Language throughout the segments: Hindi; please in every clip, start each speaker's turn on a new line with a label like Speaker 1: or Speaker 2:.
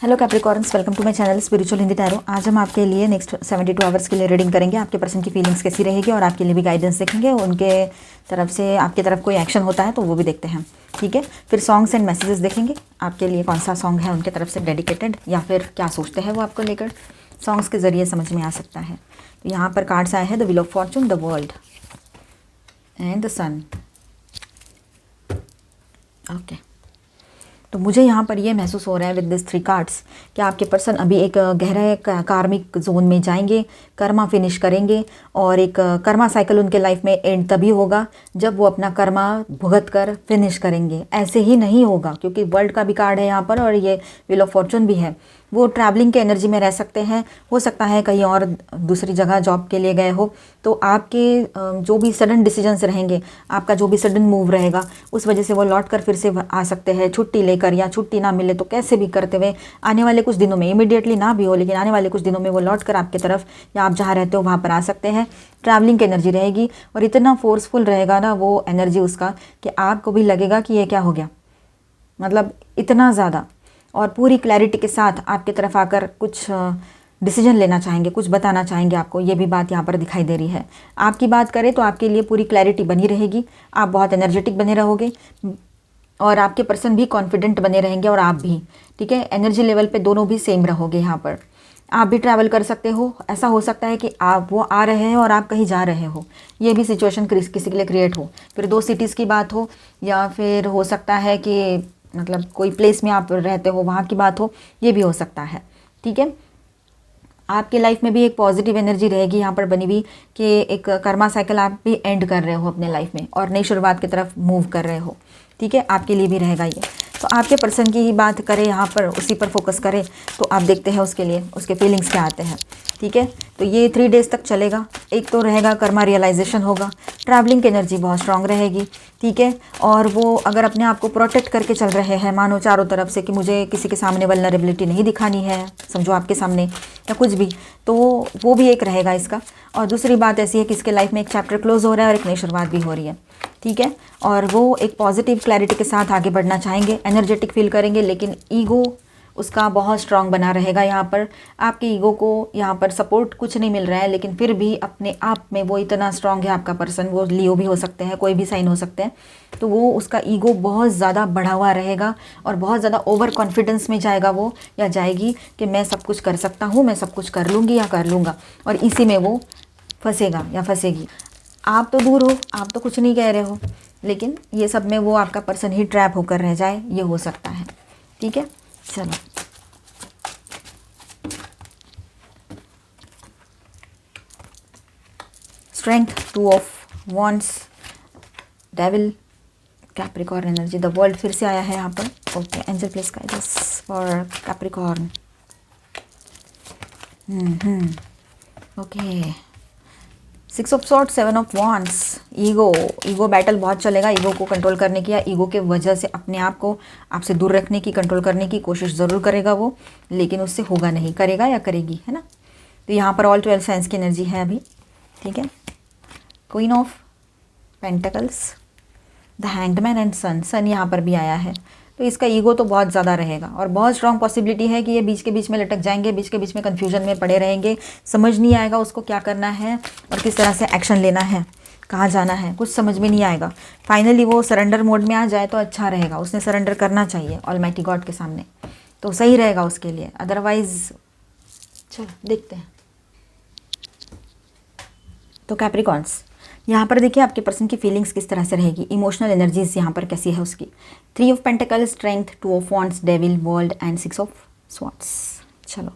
Speaker 1: Hello Capricorns, welcome to my channel spiritual Hindi tarot. आज हम आपके लिए नेक्स्ट 72 आवर्स के लिए रीडिंग करेंगे। आपके पर्सन की फीलिंग्स कैसी रहेगी और आपके लिए भी गाइडेंस देखेंगे। उनके तरफ से आपकी तरफ कोई एक्शन होता है तो वो भी देखते हैं, ठीक है। फिर सॉन्ग्स एंड मैसेजेस देखेंगे आपके लिए कौन सा सॉन्ग है उनके तरफ से डेडिकेटेड, या फिर क्या सोचते हैं वो आपको लेकर। सॉन्ग्स के ज़रिए समझ में आ सकता है। तो यहाँ पर कार्ड्स आए हैं the wheel of fortune, the world and the sun. Okay, तो मुझे यहाँ पर ये महसूस हो रहा है विद दिस 3 कार्ड्स कि आपके पर्सन अभी एक गहरे कार्मिक जोन में जाएंगे, कर्मा फिनिश करेंगे और एक कर्मा साइकिल उनके लाइफ में एंड तभी होगा जब वो अपना कर्मा भुगत कर फिनिश करेंगे। ऐसे ही नहीं होगा, क्योंकि वर्ल्ड का भी कार्ड है यहाँ पर और ये व्हील ऑफ फॉर्चून भी है। वो ट्रैवलिंग के एनर्जी में रह सकते हैं, हो सकता है कहीं और दूसरी जगह जॉब के लिए गए हो। तो आपके जो भी सडन डिसीजंस रहेंगे, आपका जो भी सडन मूव रहेगा, उस वजह से वो लौट कर फिर से आ सकते हैं छुट्टी लेकर, या छुट्टी ना मिले तो कैसे भी करते हुए आने वाले कुछ दिनों में, इमीडिएटली ना भी हो लेकिन आने वाले कुछ दिनों में वो लौट कर आपकी तरफ या आप जहाँ रहते हो वहाँ पर आ सकते हैं। ट्रैवलिंग की एनर्जी रहेगी और इतना फोर्सफुल रहेगा ना वो एनर्जी उसका कि आपको भी लगेगा कि ये क्या हो गया, मतलब इतना ज़्यादा। और पूरी क्लैरिटी के साथ आपकी तरफ आकर कुछ डिसीजन लेना चाहेंगे, कुछ बताना चाहेंगे आपको। ये भी बात यहाँ पर दिखाई दे रही है। आपकी बात करें तो आपके लिए पूरी क्लैरिटी बनी रहेगी, आप बहुत एनर्जेटिक बने रहोगे और आपके पर्सन भी कॉन्फिडेंट बने रहेंगे और आप भी, ठीक है। एनर्जी लेवल पे दोनों भी सेम रहोगे। यहाँ पर आप भी ट्रैवल कर सकते हो। ऐसा हो सकता है कि आप वो आ रहे हैं और आप कहीं जा रहे हो, ये भी सिचुएशन किसी के लिए क्रिएट हो। फिर 2 सिटीज़ की बात हो, या फिर हो सकता है कि मतलब कोई प्लेस में आप रहते हो वहाँ की बात हो, ये भी हो सकता है, ठीक है। आपकी लाइफ में भी एक पॉजिटिव एनर्जी रहेगी यहाँ पर बनी हुई कि एक कर्मा साइकिल आप भी एंड कर रहे हो अपने लाइफ में और नई शुरुआत की तरफ मूव कर रहे हो, ठीक है। आपके लिए भी रहेगा ये। तो आपके पर्सन की ही बात करें यहाँ पर, उसी पर फोकस करें तो आप देखते हैं उसके लिए उसके फीलिंग्स क्या आते हैं, ठीक है। तो ये 3 डेज़ तक चलेगा। एक तो रहेगा कर्मा रियलाइजेशन होगा, ट्रैवलिंग की एनर्जी बहुत स्ट्रांग रहेगी, ठीक है। और वो अगर अपने आप को प्रोटेक्ट करके चल रहे हैं, मानो चारों तरफ से कि मुझे किसी के सामने वल्नरेबिलिटी नहीं दिखानी है, समझो आपके सामने या कुछ भी, तो वो भी एक रहेगा इसका। और दूसरी बात ऐसी है कि इसके लाइफ में एक चैप्टर क्लोज हो रहा है और एक नई शुरुआत भी हो रही है, ठीक है। और वो एक पॉजिटिव क्लैरिटी के साथ आगे बढ़ना चाहेंगे, एनर्जेटिक फील करेंगे, लेकिन ईगो उसका बहुत स्ट्रांग बना रहेगा। यहाँ पर आपके ईगो को यहाँ पर सपोर्ट कुछ नहीं मिल रहा है, लेकिन फिर भी अपने आप में वो इतना स्ट्रांग है आपका पर्सन। वो लियो भी हो सकते हैं, कोई भी साइन हो सकते हैं। तो वो उसका ईगो बहुत ज़्यादा बढ़ा हुआ रहेगा और बहुत ज़्यादा ओवर कॉन्फिडेंस में जाएगा वो या जाएगी कि मैं सब कुछ कर सकता हूँ, मैं सब कुछ कर लूँगी या कर लूँगा, और इसी में वो फंसेगा या फंसेगी। आप तो दूर हो, आप तो कुछ नहीं कह रहे हो, लेकिन ये सब में वो आपका पर्सन ही ट्रैप होकर रह जाए, ये हो सकता है, ठीक है। चलो, strength, 2 of wands, devil, Capricorn energy, the world फिर से आया है यहाँ पर। Okay, angel please guide us for Capricorn. Okay, 6 of swords, 7 of wands, ego battle बहुत चलेगा। ईगो को कंट्रोल करने की या ईगो के वजह से अपने आप को आपसे दूर रखने की, कंट्रोल करने की कोशिश ज़रूर करेगा वो, लेकिन उससे होगा नहीं, करेगा या करेगी, है ना। तो यहाँ पर ऑल 12 साइंस की एनर्जी है अभी, ठीक है। Queen of pentacles, the hanged man and sun यहाँ पर भी आया है। तो इसका ईगो तो बहुत ज़्यादा रहेगा और बहुत स्ट्रांग पॉसिबिलिटी है कि ये बीच के बीच में लटक जाएंगे, बीच के बीच में कन्फ्यूजन में पड़े रहेंगे। समझ नहीं आएगा उसको क्या करना है और किस तरह से एक्शन लेना है, कहाँ जाना है, कुछ समझ में नहीं आएगा। फाइनली वो सरेंडर मोड में आ जाए तो अच्छा रहेगा। उसने सरेंडर करना चाहिए ऑलमाइटी गॉड के सामने, तो सही रहेगा उसके लिए। अदरवाइज चलो देखते हैं। तो कैप्रिकॉर्न्स, यहाँ पर देखिए आपके पर्सन की फीलिंग्स किस तरह से रहेगी, इमोशनल एनर्जीज यहाँ पर कैसी है उसकी। 3 of pentacles, strength, 2 of wands, devil, world and 6 of swords. चलो,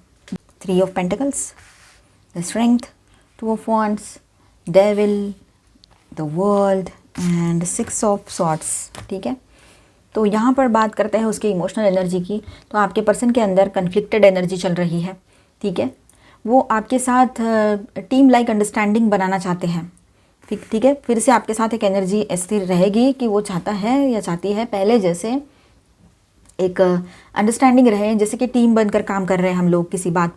Speaker 1: 3 of pentacles, the strength, 2 of wands, devil, the world and 6 of swords, ठीक है। तो यहाँ पर बात करते हैं उसके इमोशनल एनर्जी की। तो आपके पर्सन के अंदर कन्फ्लिक्टेड एनर्जी चल रही है, ठीक है। वो आपके साथ टीम लाइक अंडरस्टैंडिंग बनाना चाहते हैं, ठीक है। फिर से आपके साथ एक एनर्जी स्थिर रहेगी कि वो चाहता है या चाहती है पहले जैसे एक अंडरस्टैंडिंग रहे, जैसे कि टीम बनकर काम कर रहे हैं हम लोग किसी बात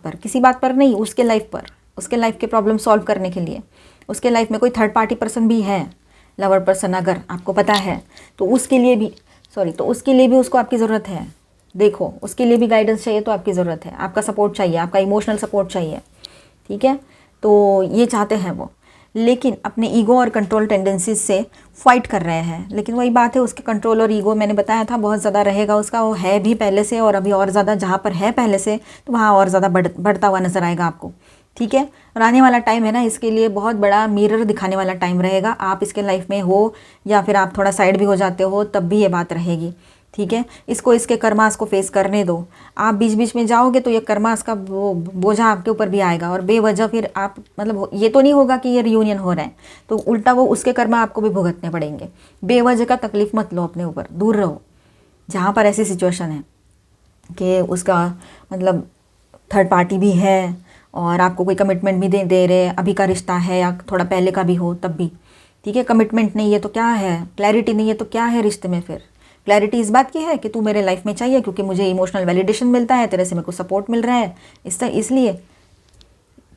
Speaker 1: पर नहीं, उसके लाइफ पर, उसके लाइफ के प्रॉब्लम सॉल्व करने के लिए। उसके लाइफ में कोई थर्ड पार्टी पर्सन भी है, लवर पर्सन अगर आपको पता है, तो उसके लिए भी उसको आपकी ज़रूरत है। देखो, उसके लिए भी गाइडेंस चाहिए तो आपकी ज़रूरत है, आपका सपोर्ट चाहिए, आपका इमोशनल सपोर्ट चाहिए, ठीक है। तो ये चाहते हैं वो, लेकिन अपने ईगो और कंट्रोल टेंडेंसीज से फाइट कर रहे हैं। लेकिन वही बात है, उसके कंट्रोल और ईगो मैंने बताया था बहुत ज़्यादा रहेगा उसका, वो है भी पहले से और अभी और ज़्यादा, जहाँ पर है पहले से तो वहाँ और ज़्यादा बढ़ता हुआ नज़र आएगा आपको, ठीक है। और आने वाला टाइम है ना, इसके लिए बहुत बड़ा मिरर दिखाने वाला टाइम रहेगा। आप इसके लाइफ में हो या फिर आप थोड़ा साइड भी हो जाते हो, तब भी ये बात रहेगी, ठीक है। इसको, इसके कर्मास को फेस करने दो। आप बीच बीच में जाओगे तो ये कर्मास का वो बोझा आपके ऊपर भी आएगा, और बेवजह फिर आप, मतलब ये तो नहीं होगा कि ये रियूनियन हो रहा है तो उल्टा वो उसके कर्मा आपको भी भुगतने पड़ेंगे। बेवजह का तकलीफ मत लो अपने ऊपर, दूर रहो। जहाँ पर ऐसी सिचुएशन है कि उसका मतलब थर्ड पार्टी भी है और आपको कोई कमिटमेंट भी दे रहे, अभी का रिश्ता है या थोड़ा पहले का भी हो तब भी, ठीक है। कमिटमेंट नहीं है तो क्या है, क्लैरिटी नहीं है तो क्या है रिश्ते में। फिर क्लैरिटी इस बात की है कि तू मेरे लाइफ में चाहिए क्योंकि मुझे इमोशनल वैलिडेशन मिलता है, तेरे से मेरे को सपोर्ट मिल रहा है, इसलिए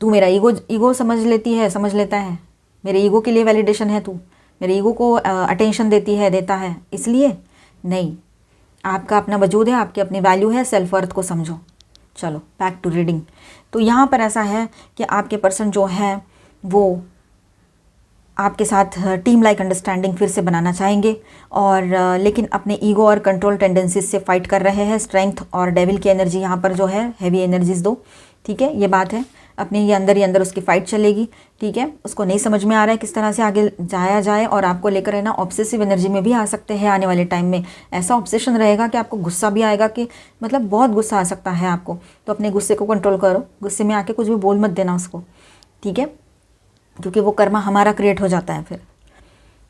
Speaker 1: तू मेरा ईगो समझ लेता है, मेरे ईगो के लिए वैलिडेशन है, तू मेरे ईगो को अटेंशन देता है, इसलिए नहीं। आपका अपना वजूद है, आपकी अपनी वैल्यू है, सेल्फ वर्थ को समझो। चलो बैक टू रीडिंग। तो यहाँ पर ऐसा है कि आपके पर्सन जो है वो आपके साथ टीम लाइक अंडरस्टैंडिंग फिर से बनाना चाहेंगे, और लेकिन अपने ईगो और कंट्रोल टेंडेंसीज से फाइट कर रहे हैं। स्ट्रेंथ और डेविल की एनर्जी यहाँ पर जो है, हैवी एनर्जीज दो, ठीक है। ये बात है, अपने ये अंदर ही अंदर उसकी फ़ाइट चलेगी, ठीक है। उसको नहीं समझ में आ रहा है किस तरह से आगे जाया जाए, और आपको लेकर है ना ऑब्सेसिव एनर्जी में भी आ सकते हैं आने वाले टाइम में। ऐसा ऑब्सेशन रहेगा कि आपको गुस्सा भी आएगा, कि मतलब बहुत गुस्सा आ सकता है आपको। तो अपने गुस्से को कंट्रोल करो, गुस्से में आके कुछ भी बोल मत देना उसको, ठीक है, क्योंकि वो कर्मा हमारा क्रिएट हो जाता है फिर।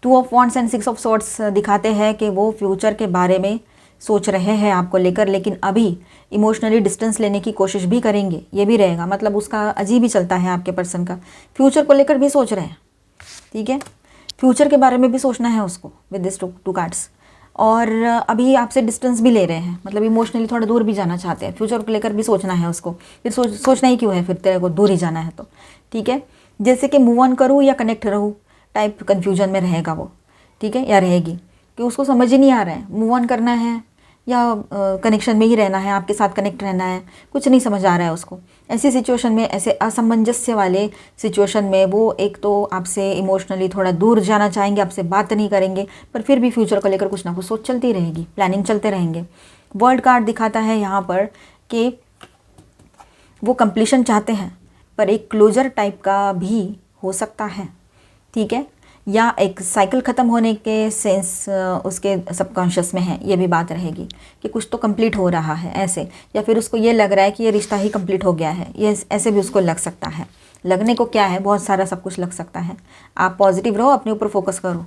Speaker 1: 2 of wands and 6 of swords दिखाते हैं कि वो फ्यूचर के बारे में सोच रहे हैं आपको लेकर, लेकिन अभी इमोशनली डिस्टेंस लेने की कोशिश भी करेंगे, ये भी रहेगा। मतलब उसका अजीब ही चलता है आपके पर्सन का, फ्यूचर को लेकर भी सोच रहे हैं, ठीक है। फ्यूचर के बारे में भी सोचना है उसको विद दिस टू कार्ड्स, और अभी आपसे डिस्टेंस भी ले रहे हैं, मतलब इमोशनली थोड़ा दूर भी जाना चाहते हैं। फ्यूचर को लेकर भी सोचना है उसको, फिर सोचना ही क्यों है, फिर तेरे को दूर ही जाना है तो, ठीक है। जैसे कि मूव ऑन करूँ या कनेक्ट रहूँ टाइप कन्फ्यूजन में रहेगा वो, ठीक है, या रहेगी, कि उसको समझ ही नहीं आ रहा है मूव ऑन करना है या कनेक्शन में ही रहना है, आपके साथ कनेक्ट रहना है, कुछ नहीं समझ आ रहा है उसको। ऐसी सिचुएशन में, ऐसे असमंजस्य वाले सिचुएशन में वो एक तो आपसे इमोशनली थोड़ा दूर जाना चाहेंगे, आपसे बात नहीं करेंगे, पर फिर भी फ्यूचर को लेकर कुछ ना कुछ सोच चलती रहेगी, प्लानिंग चलते रहेंगे। वर्ल्ड कार्ड दिखाता है यहाँ पर कि वो कंप्लीशन चाहते हैं, पर एक क्लोजर टाइप का भी हो सकता है, ठीक है, या एक साइकिल ख़त्म होने के सेंस उसके सबकॉन्शियस में है, ये भी बात रहेगी कि कुछ तो कंप्लीट हो रहा है ऐसे, या फिर उसको ये लग रहा है कि ये रिश्ता ही कंप्लीट हो गया है, ये ऐसे भी उसको लग सकता है। लगने को क्या है, बहुत सारा सब कुछ लग सकता है। आप पॉजिटिव रहो, अपने ऊपर फोकस करो।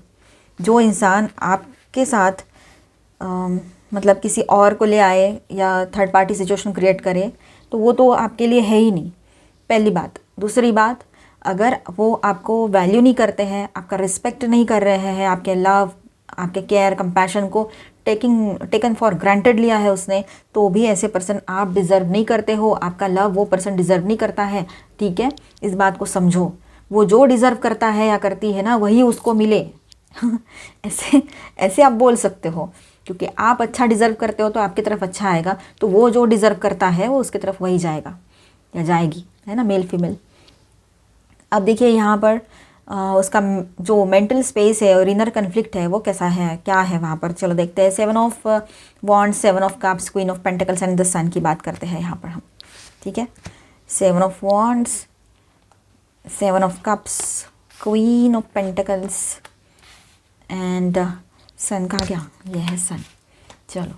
Speaker 1: जो इंसान आपके साथ मतलब किसी और को ले आए या थर्ड पार्टी सिचुएशन क्रिएट करे, तो वो तो आपके लिए है ही नहीं, पहली बात। दूसरी बात, अगर वो आपको वैल्यू नहीं करते हैं, आपका रिस्पेक्ट नहीं कर रहे हैं, आपके लव, आपके केयर, कंपैशन को टेकन फॉर ग्रांटेड लिया है उसने, तो भी ऐसे पर्सन आप डिज़र्व नहीं करते हो, आपका लव वो पर्सन डिज़र्व नहीं करता है, ठीक है। इस बात को समझो, वो जो डिज़र्व करता है या करती है ना, वही उसको मिले। ऐसे ऐसे आप बोल सकते हो, क्योंकि आप अच्छा डिज़र्व करते हो तो आपकी तरफ अच्छा आएगा, तो वो जो डिज़र्व करता है वो उसकी तरफ वही जाएगा या जाएगी, है ना, मेल फीमेल। अब देखिए यहाँ पर उसका जो मेंटल स्पेस है और इनर कन्फ्लिक्ट है वो कैसा है, क्या है वहाँ पर, चलो देखते हैं। 7 of wands, 7 of cups, queen of pentacles and the sun की बात करते हैं यहाँ पर हम, ठीक है। 7 of wands, 7 of cups, queen of pentacles and sun का क्या, ये है सन। चलो,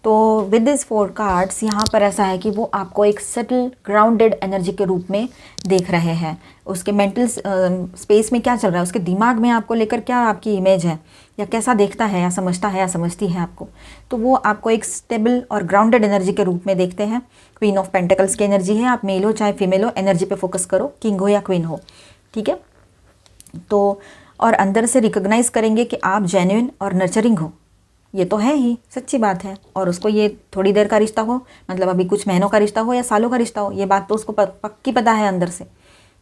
Speaker 1: तो विद दिस 4 कार्ड्स यहाँ पर ऐसा है कि वो आपको एक सटल ग्राउंडेड एनर्जी के रूप में देख रहे हैं। उसके मेंटल स्पेस में क्या चल रहा है, उसके दिमाग में आपको लेकर क्या आपकी इमेज है, या कैसा देखता है या समझता है या समझती है आपको, तो वो आपको एक स्टेबल और ग्राउंडेड एनर्जी के रूप में देखते हैं। क्वीन ऑफ पेंटिकल्स की एनर्जी है, आप मेल हो चाहे फीमेल हो, एनर्जी पे फोकस करो, किंग हो या क्वीन हो, ठीक है। तो और अंदर से रिकॉग्नाइज़ करेंगे कि आप जेन्युइन और नर्चरिंग हो, ये तो है ही, सच्ची बात है। और उसको ये थोड़ी देर का रिश्ता हो, मतलब अभी कुछ महीनों का रिश्ता हो या सालों का रिश्ता हो, ये बात तो उसको पक्की पता है अंदर से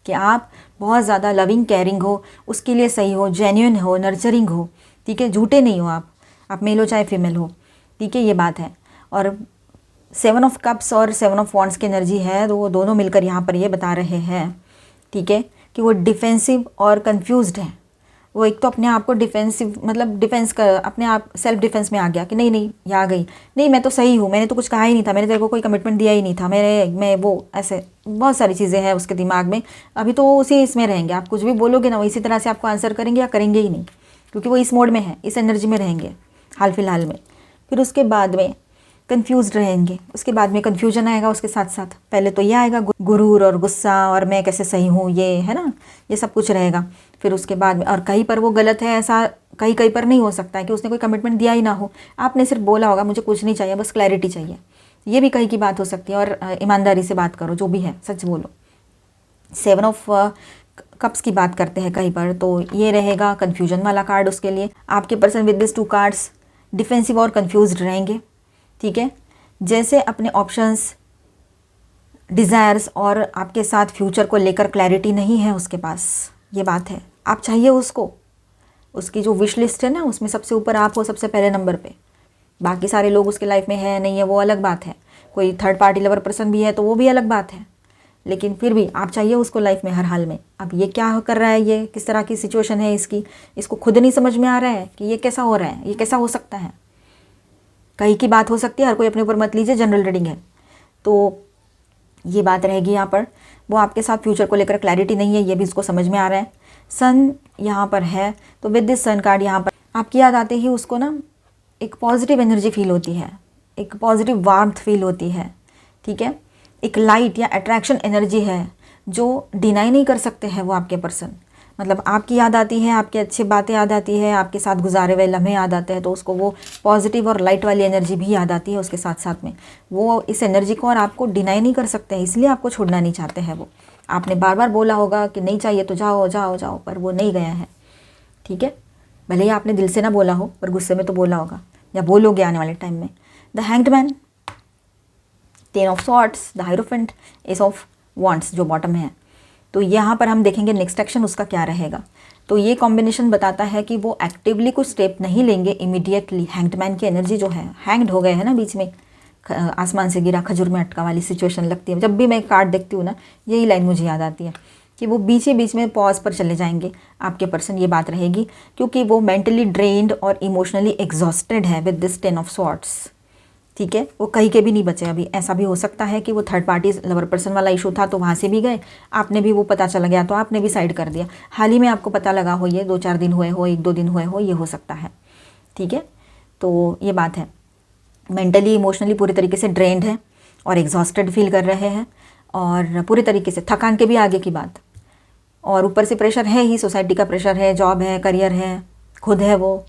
Speaker 1: कि आप बहुत ज़्यादा लविंग केयरिंग हो, उसके लिए सही हो, जेन्युइन हो, नर्चरिंग हो, ठीक है, झूठे नहीं हो आप मेल हो चाहे फीमेल हो, ठीक है, ये बात है। और 7 ऑफ कप्स और 7 ऑफ वॉन्ड्स की एनर्जी है, तो वो दोनों मिलकर यहाँ पर ये बता रहे हैं, ठीक है, कि वो डिफेंसिव और कंफ्यूज्ड है। वो एक तो अपने आप को डिफेंसिव मतलब डिफेंस कर अपने आप सेल्फ डिफेंस में आ गया कि नहीं नहीं ये आ गई, नहीं मैं तो सही हूँ, मैंने तो कुछ कहा ही नहीं था, मैंने तेरे को कोई कमिटमेंट दिया ही नहीं था, मैं वो ऐसे बहुत सारी चीज़ें हैं उसके दिमाग में। अभी तो वो उसी इसमें रहेंगे, आप कुछ भी बोलोगे ना वो इसी तरह से आपको आंसर करेंगे या करेंगे ही नहीं, क्योंकि वो इस मोड में है, इस एनर्जी में रहेंगे हाल फिलहाल में। फिर उसके बाद में कंफ्यूज्ड रहेंगे, उसके बाद में कन्फ्यूजन आएगा उसके साथ साथ। पहले तो ये आएगा गुरूर और गुस्सा और मैं कैसे सही हूँ, ये है ना, ये सब कुछ रहेगा। फिर उसके बाद में और कहीं पर वो गलत है, ऐसा कहीं कहीं पर नहीं हो सकता है कि उसने कोई कमिटमेंट दिया ही ना हो, आपने सिर्फ बोला होगा मुझे कुछ नहीं चाहिए, बस क्लैरिटी चाहिए, ये भी कहीं की बात हो सकती है। और ईमानदारी से बात करो, जो भी है सच बोलो। 7 ऑफ कप्स की बात करते हैं कहीं पर, तो ये रहेगा कन्फ्यूजन वाला कार्ड उसके लिए। आपके person with this 2 cards defensive और कन्फ्यूज्ड रहेंगे, ठीक है, जैसे अपने ऑप्शंस, डिज़ायर्स और आपके साथ फ्यूचर को लेकर क्लैरिटी नहीं है उसके पास, ये बात है। आप चाहिए उसको, उसकी जो विश लिस्ट है ना उसमें सबसे ऊपर आप हो, सबसे पहले नंबर पे। बाकी सारे लोग उसके लाइफ में है नहीं है वो अलग बात है, कोई थर्ड पार्टी लवर पर्सन भी है तो वो भी अलग बात है, लेकिन फिर भी आप चाहिए उसको लाइफ में हर हाल में। अब ये क्या कर रहा है, ये किस तरह की सिचुएशन है इसकी, इसको खुद नहीं समझ में आ रहा है कि ये कैसा हो रहा है, ये कैसा हो सकता है। कहीं की बात हो सकती है, हर कोई अपने ऊपर मत लीजिए, जनरल रीडिंग है। तो ये बात रहेगी यहाँ पर, वो आपके साथ फ्यूचर को लेकर क्लैरिटी नहीं है, ये भी उसको समझ में आ रहा है। सन यहाँ पर है, तो विद दिस सन कार्ड यहाँ पर आपकी याद आते ही उसको ना एक पॉजिटिव एनर्जी फील होती है, एक पॉजिटिव वार्मथ फील होती है, ठीक है, एक लाइट या अट्रैक्शन एनर्जी है जो डिनाई नहीं कर सकते हैं वो आपके पर्सन। मतलब आपकी याद आती है, आपकी अच्छी बातें याद आती है, आपके साथ गुजारे हुए लम्हे याद आते हैं, तो उसको वो पॉजिटिव और लाइट वाली एनर्जी भी याद आती है उसके साथ साथ में। वो इस एनर्जी को और आपको डिनाई नहीं कर सकते हैं, इसलिए आपको छोड़ना नहीं चाहते हैं वो। आपने बार बार बोला होगा कि नहीं चाहिए तो जाओ जाओ जाओ, पर वो नहीं गया है, ठीक है, भले ही आपने दिल से ना बोला हो पर गुस्से में तो बोला होगा या बोलोगे आने वाले टाइम में। The hanged man, 10 of swords, the hierophant, S of wands जो बॉटम है। तो यहाँ पर हम देखेंगे नेक्स्ट एक्शन उसका क्या रहेगा। तो ये कॉम्बिनेशन बताता है कि वो एक्टिवली कुछ स्टेप नहीं लेंगे इमीडिएटली। हैंग्ड मैन की एनर्जी जो है, हैंग्ड हो गए है ना, बीच में आसमान से गिरा खजूर में अटका वाली सिचुएशन लगती है। जब भी मैं कार्ड देखती हूँ ना यही लाइन मुझे याद आती है कि वो बीच बीच में पॉज पर चले जाएंगे आपके पर्सन, ये बात रहेगी, क्योंकि वो मेंटली ड्रेन्ड और इमोशनली एग्जॉस्टेड है विद दिस 10 ऑफ सॉर्ड्स, ठीक है, वो कहीं के भी नहीं बचे अभी। ऐसा भी हो सकता है कि वो थर्ड पार्टी लवर पर्सन वाला इशू था तो वहाँ से भी गए, आपने भी वो पता चला गया तो आपने भी साइड कर दिया, हाल ही में आपको पता लगा हो, ये 2-4 दिन हुए हो, 1-2 दिन हुए हो, ये हो सकता है, ठीक है। तो ये बात है, मेंटली इमोशनली पूरी तरीके से ड्रेन्ड है और एग्जॉस्टेड फील कर रहे हैं, और पूरी तरीके से थकान के भी आगे की बात, और ऊपर से प्रेशर है ही, सोसाइटी का प्रेशर है, जॉब है, करियर है, खुद है वो।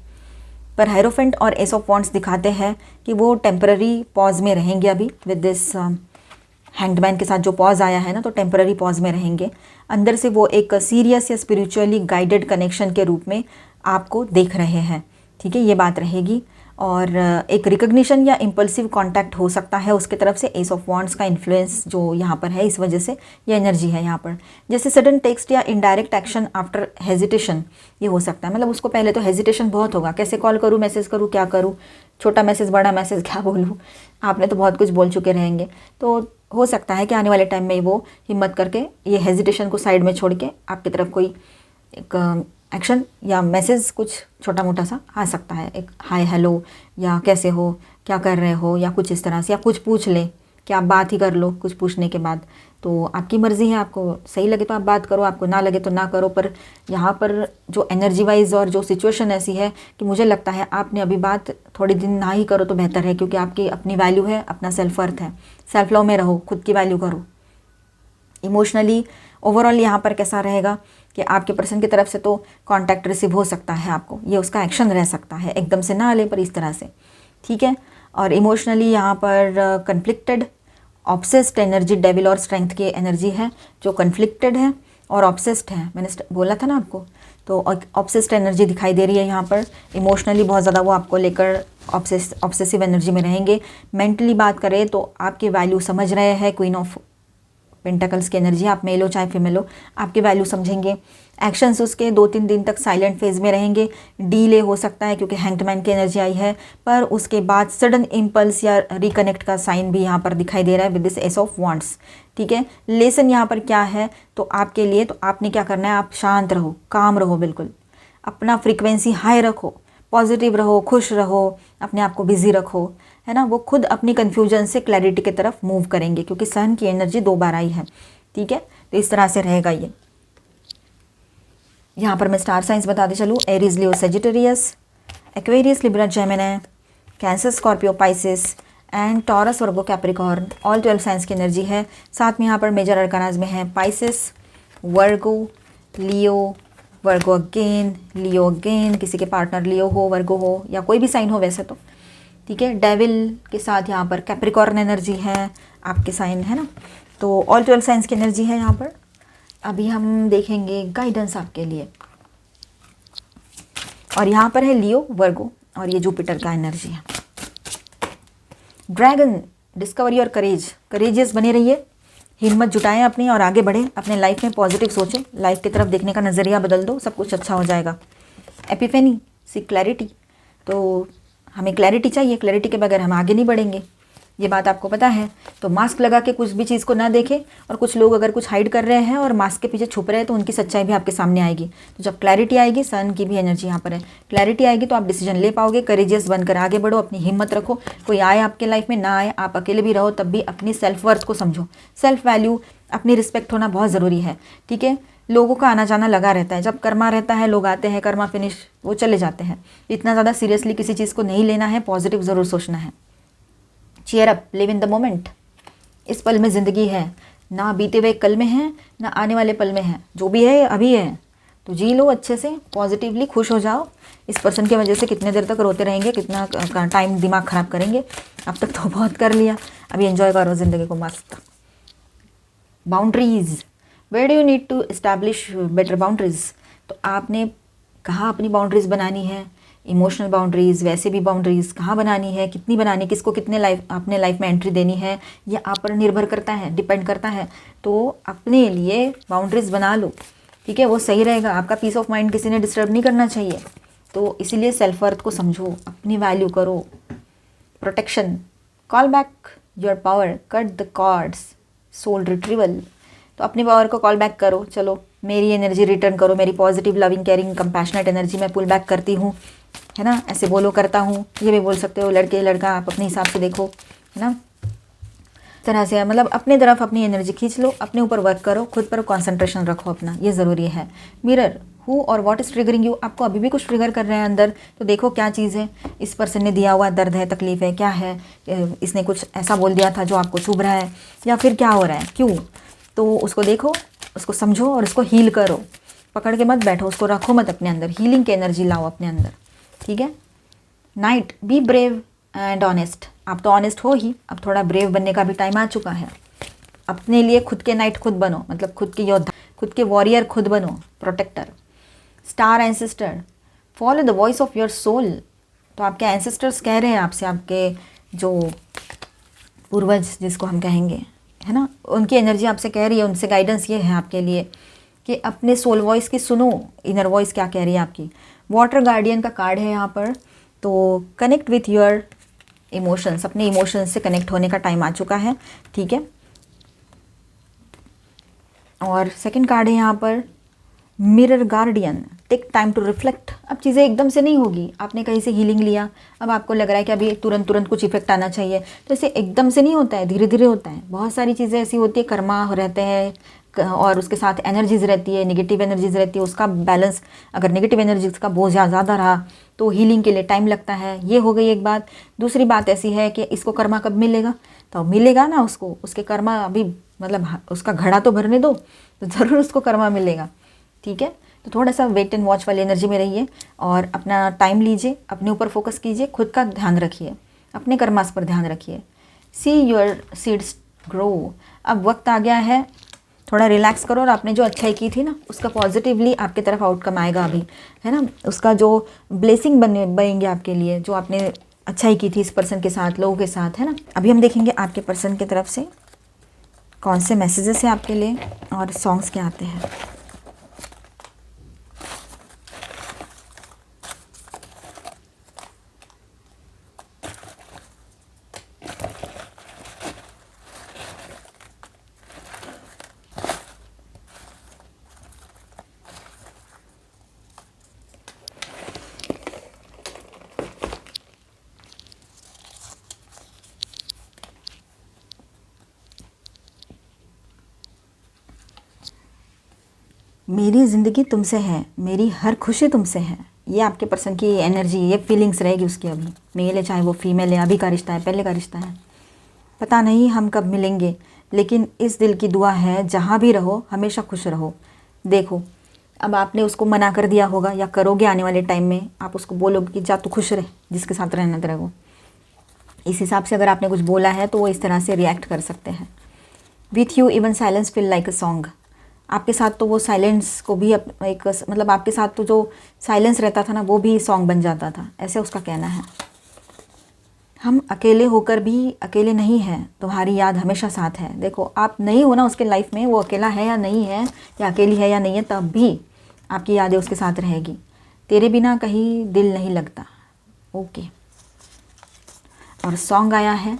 Speaker 1: पर हायरोफेंट और एस ऑफ वॉन्ड्स दिखाते हैं कि वो टेम्पररी पॉज में रहेंगे अभी विद दिस हैंग्ड मैन के साथ जो पॉज आया है ना, तो टेम्पररी पॉज में रहेंगे। अंदर से वो एक सीरियस या स्पिरिचुअली गाइडेड कनेक्शन के रूप में आपको देख रहे हैं, ठीक है, ये बात रहेगी। और एक रिकग्निशन या इम्पल्सिव कांटेक्ट हो सकता है उसके तरफ से। एस ऑफ वॉन्ड्स का इन्फ्लुएंस जो यहाँ पर है, इस वजह से ये एनर्जी है यहाँ पर, जैसे सडन टेक्स्ट या इनडायरेक्ट एक्शन आफ्टर हेजिटेशन, ये हो सकता है। मतलब उसको पहले तो हेजिटेशन बहुत होगा, कैसे कॉल करूँ, मैसेज करूँ, क्या करूँ, छोटा मैसेज, बड़ा मैसेज, क्या बोलूँ, आपने तो बहुत कुछ बोल चुके रहेंगे। तो हो सकता है कि आने वाले टाइम में वो हिम्मत करके ये हेजिटेशन को साइड में छोड़ के आपकी तरफ कोई एक एक्शन या मैसेज कुछ छोटा मोटा सा आ सकता है, एक हाय हेलो या कैसे हो, क्या कर रहे हो, या कुछ इस तरह से, या कुछ पूछ ले कि आप बात ही कर लो कुछ पूछने के बाद। तो आपकी मर्ज़ी है, आपको सही लगे तो आप बात करो, आपको ना लगे तो ना करो। पर यहाँ पर जो एनर्जी वाइज और जो सिचुएशन ऐसी है कि मुझे लगता है आपने अभी बात थोड़ी दिन ना ही करो तो बेहतर है, क्योंकि आपकी अपनी वैल्यू है, अपना सेल्फ वर्थ है, सेल्फ लव में रहो, खुद की वैल्यू करो। इमोशनली ओवरऑल यहाँ पर कैसा रहेगा कि आपके पर्सन की तरफ से तो कांटेक्ट रिसीव हो सकता है आपको, ये उसका एक्शन रह सकता है, एकदम से ना ले पर इस तरह से, ठीक है। और इमोशनली यहाँ पर कन्फ्लिक्टेड, ऑब्सेस्ड एनर्जी, डेविल और स्ट्रेंथ की एनर्जी है जो कन्फ्लिक्टेड है और ऑब्सेस्ड है, मैंने बोला था ना आपको। तो ऑब्सेस्ड एनर्जी दिखाई दे रही है यहाँ पर। इमोशनली बहुत ज़्यादा वो आपको लेकर ऑब्सेसिव एनर्जी में रहेंगे। मेंटली बात करें तो आपकी वैल्यू समझ रहे हैं, क्वीन ऑफ पेंटाकल्स की एनर्जी, आप मेल हो चाहे फीमेल हो, आपकी वैल्यू समझेंगे। एक्शंस उसके 2-3 दिन तक साइलेंट फेज में रहेंगे, डीले हो सकता है क्योंकि हैंग्ड की एनर्जी आई है, पर उसके बाद सडन इम्पल्स या रिकनेक्ट का साइन भी यहाँ पर दिखाई दे रहा है with this S of wands. ठीक है, लेसन यहाँ पर क्या है तो आपके लिए, तो आपने क्या करना है, आप शांत रहो, काम रहो, बिल्कुल अपना फ्रीक्वेंसी हाई रखो, पॉजिटिव रहो, खुश रहो, अपने आप को बिजी रखो, है ना। वो खुद अपनी कन्फ्यूजन से क्लैरिटी की तरफ मूव करेंगे क्योंकि सन की एनर्जी 2 बार आई है। ठीक है, तो इस तरह से रहेगा ये। यहाँ पर मैं स्टार साइंस बताते चलूँ, Aries, Leo, Sagittarius, Aquarius, Libra, Gemini, cancer, Scorpio, Pisces and taurus, Virgo, Capricorn, all 12 science की एनर्जी है। साथ में यहाँ पर मेजर अरकानाज में है पाइसिस, वर्गो, लियो, वर्गो अगेन, लियो अगेन, किसी के पार्टनर लियो हो, वर्गो हो या कोई भी साइन हो वैसे तो। ठीक है, डेविल के साथ यहाँ पर कैप्रिकॉर्न एनर्जी है, आपके साइन है ना। तो ऑल 12 साइंस की एनर्जी है यहाँ पर। अभी हम देखेंगे गाइडेंस आपके लिए, और यहाँ पर है लियो, वर्गो और ये जुपिटर का एनर्जी है। ड्रैगन, डिस्कवरी और करेजियस बने रहिए, हिम्मत जुटाएं अपनी और आगे बढ़ें, अपने लाइफ में पॉजिटिव सोचें, लाइफ की तरफ देखने का नज़रिया बदल दो, सब कुछ अच्छा हो जाएगा। एपिफेनी, सी क्लैरिटी, तो हमें क्लैरिटी चाहिए, क्लैरिटी के बगैर हम आगे नहीं बढ़ेंगे, ये बात आपको पता है। तो मास्क लगा के कुछ भी चीज़ को ना देखें, और कुछ लोग अगर कुछ हाइड कर रहे हैं और मास्क के पीछे छुप रहे हैं तो उनकी सच्चाई भी आपके सामने आएगी। तो जब क्लैरिटी आएगी, सन की भी एनर्जी यहाँ पर है, क्लैरिटी आएगी तो आप डिसीजन ले पाओगे, करेजियस बनकर आगे बढ़ो, अपनी हिम्मत रखो, कोई आए आपके लाइफ में ना आए, आप अकेले भी रहो तब भी अपनी सेल्फ वर्थ को समझो, सेल्फ वैल्यू, अपनी रिस्पेक्ट होना बहुत ज़रूरी है। ठीक है, लोगों का आना जाना लगा रहता है, जब कर्मा रहता है लोग आते हैं, कर्मा फिनिश वो चले जाते हैं, इतना ज़्यादा सीरियसली किसी चीज़ को नहीं लेना है, पॉजिटिव ज़रूर सोचना है। Cheer up, live in the moment, इस पल में ज़िंदगी है, ना बीते हुए कल में है ना आने वाले पल में है, जो भी है अभी है, तो जी लो अच्छे से, पॉजिटिवली खुश हो जाओ। इस पर्सन की वजह से कितने देर तक रोते रहेंगे, कितना टाइम दिमाग ख़राब करेंगे, अब तक तो बहुत कर लिया, अभी एंजॉय करो ज़िंदगी को मस्त। Boundaries, where do you need to establish better boundaries, तो आपने कहाँ अपनी बाउंड्रीज़ बनानी है, इमोशनल बाउंड्रीज़, वैसे भी बाउंड्रीज़ कहाँ बनानी है, कितनी बनानी, किसको कितने अपने लाइफ में एंट्री देनी है, ये आप पर निर्भर करता है, डिपेंड करता है। तो अपने लिए बाउंड्रीज़ बना लो, ठीक है, वो सही रहेगा, आपका पीस ऑफ माइंड किसी ने डिस्टर्ब नहीं करना चाहिए। तो इसीलिए सेल्फ वर्थ को समझो, अपनी वैल्यू करो। Protection, call back your power, cut the cords, soul retrieval, तो अपनी पावर को कॉल बैक करो, चलो मेरी एनर्जी रिटर्न करो, मेरी positive, loving, caring, compassionate energy मैं पुल बैक करती हूँ, है ना, ऐसे बोलो, करता हूँ, ये भी बोल सकते हो, लड़के लड़का आप अपने हिसाब से देखो, है ना, तरह से मतलब अपने तरफ अपनी एनर्जी खींच लो, अपने ऊपर वर्क करो, खुद पर कंसंट्रेशन रखो अपना, ये ज़रूरी है। मिरर, हु और व्हाट इज़ ट्रिगरिंग यू, आपको अभी भी कुछ ट्रिगर कर रहे हैं अंदर, तो देखो क्या चीज़ है, इस पर्सन ने दिया हुआ दर्द है, तकलीफ़ है, क्या है, इसने कुछ ऐसा बोल दिया था जो आपको चुभ रहा है, या फिर क्या हो रहा है, क्यों, तो उसको देखो, उसको समझो और उसको हील करो, पकड़ के मत बैठो, उसको रखो मत अपने अंदर, हीलिंग की एनर्जी लाओ अपने अंदर। ठीक है। Night, be brave and honest, आप तो ऑनेस्ट हो ही, अब थोड़ा ब्रेव बनने का भी टाइम आ चुका है, अपने लिए खुद के नाइट खुद बनो, मतलब खुद के योद्धा, खुद के वॉरियर खुद बनो, protector. Star ancestor, follow the voice of your soul, तो आपके एंसेस्टर्स कह रहे हैं आपसे, आपके जो पूर्वज जिसको हम कहेंगे, है ना, उनकी एनर्जी आपसे कह रही है, उनसे गाइडेंस ये है आपके लिए कि अपने सोल वॉइस की सुनो, इनर वॉइस क्या कह रही है आपकी। वाटर गार्डियन का कार्ड है यहाँ पर, तो कनेक्ट विथ योर इमोशंस, अपने इमोशंस से कनेक्ट होने का टाइम आ चुका है। ठीक है। और सेकंड कार्ड है यहाँ पर mirror guardian, take time to reflect, अब चीज़ें एकदम से नहीं होगी, आपने कहीं से हीलिंग लिया, अब आपको लग रहा है कि अभी तुरंत कुछ इफेक्ट आना चाहिए, तो इसे एकदम से नहीं होता है, धीरे धीरे होता है। बहुत सारी चीज़ें ऐसी होती है, कर्मा रहते हैं और उसके साथ एनर्जीज रहती है, नेगेटिव एनर्जीज रहती है, उसका बैलेंस, अगर नेगेटिव एनर्जीज का बोझ ज़्यादा रहा तो हीलिंग के लिए टाइम लगता है, ये हो गई एक बात। दूसरी बात ऐसी है कि इसको कर्मा कब मिलेगा, तो मिलेगा ना उसको, उसके कर्मा अभी मतलब उसका घड़ा तो भरने दो, तो ज़रूर उसको कर्मा मिलेगा। ठीक है, तो थोड़ा सा वेट एंड वॉच वाली एनर्जी में रहिए और अपना टाइम लीजिए, अपने ऊपर फोकस कीजिए, खुद का ध्यान रखिए, अपने कर्मास पर ध्यान रखिए। सी योर सीड्स ग्रो, अब वक्त आ गया है, थोड़ा रिलैक्स करो और आपने जो अच्छाई की थी ना उसका पॉजिटिवली आपकी तरफ आउटकम आएगा अभी, है ना, उसका जो ब्लेसिंग बनेंगे आपके लिए, जो आपने अच्छाई की थी इस पर्सन के साथ, लोगों के साथ, है ना। अभी हम देखेंगे आपके पर्सन की तरफ से कौन से मैसेजेस हैं आपके लिए और सॉन्ग्स क्या आते हैं। मेरी ज़िंदगी तुमसे है, मेरी हर खुशी तुमसे है। ये आपके पर्सन की एनर्जी, ये फीलिंग्स रहेगी उसकी अभी। मेल है चाहे वो फीमेल है, अभी का रिश्ता है, पहले का रिश्ता है, पता नहीं हम कब मिलेंगे, लेकिन इस दिल की दुआ है जहाँ भी रहो हमेशा खुश रहो। देखो अब आपने उसको मना कर दिया होगा या करोगे आने वाले टाइम में, आप उसको बोलोगे कि जा तू खुश रह, जिसके साथ रहना तेरे को। इस हिसाब से अगर आपने कुछ बोला है तो वो इस तरह से रिएक्ट कर सकते हैं। With you even silence feel like a song. आपके साथ तो वो साइलेंस को भी एक मतलब आपके साथ तो जो साइलेंस रहता था ना वो भी सॉन्ग बन जाता था, ऐसे उसका कहना है। हम अकेले होकर भी अकेले नहीं हैं, तुम्हारी याद हमेशा साथ है। देखो आप नहीं हो ना उसके लाइफ में, वो अकेला है या नहीं है या अकेली है या नहीं है, तब भी आपकी यादें उसके साथ रहेगी। तेरे बिना कहीं दिल नहीं लगता। ओके। और सॉन्ग आया है,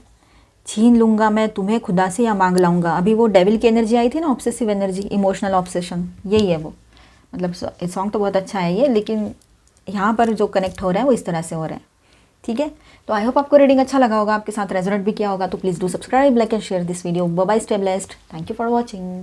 Speaker 1: छीन लूँगा मैं तुम्हें खुदा से या मांग लाऊंगा। अभी वो डेविल की एनर्जी आई थी ना, ऑब्सेसिव एनर्जी, इमोशनल ऑब्सेशन, यही है वो। मतलब सॉन्ग तो बहुत अच्छा है ये, लेकिन यहाँ पर जो कनेक्ट हो रहा है वो इस तरह से हो रहा है। ठीक है, तो आई होप आपको रीडिंग अच्छा लगा होगा, आपके साथ रेजोनेट भी किया होगा। तो please do subscribe, like and share this video. Bye bye, stay blessed, thank you for watching.